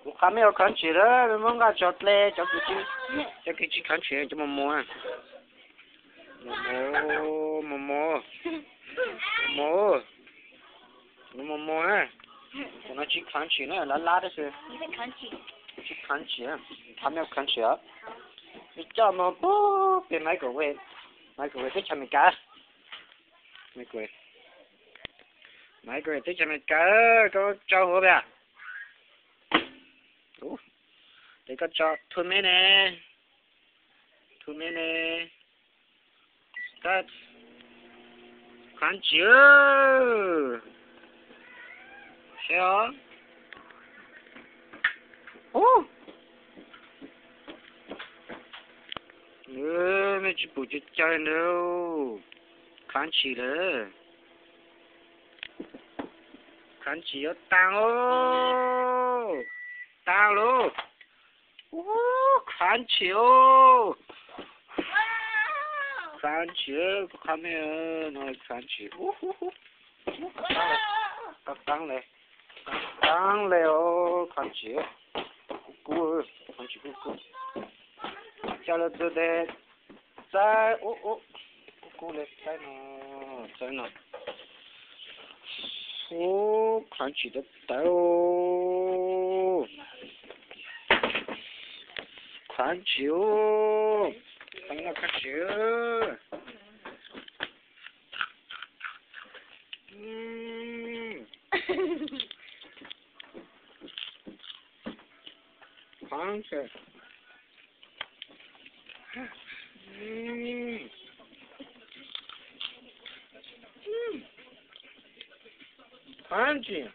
我还没有看起来，我俺叫嘞，叫给去看起，叫么么啊？么啊？我那去看起呢，拉的是。你在看起？去看起，还没有看起啊？你叫么不？别买个位在前面干，买个位在前面干，给我招呼呗。哦，这个招出面呢，start， 看起哦，是啊，哦，没去不就叫人喽，看起了。看起要当哦，当喽！哦，看起哦，看起，看没有？那看起，哦吼吼，当嘞哦，看起，咕，看起咕，叫了之后在咕嘞在呢。哦，看起的带哦，看起哦，看起哦，看起，看起，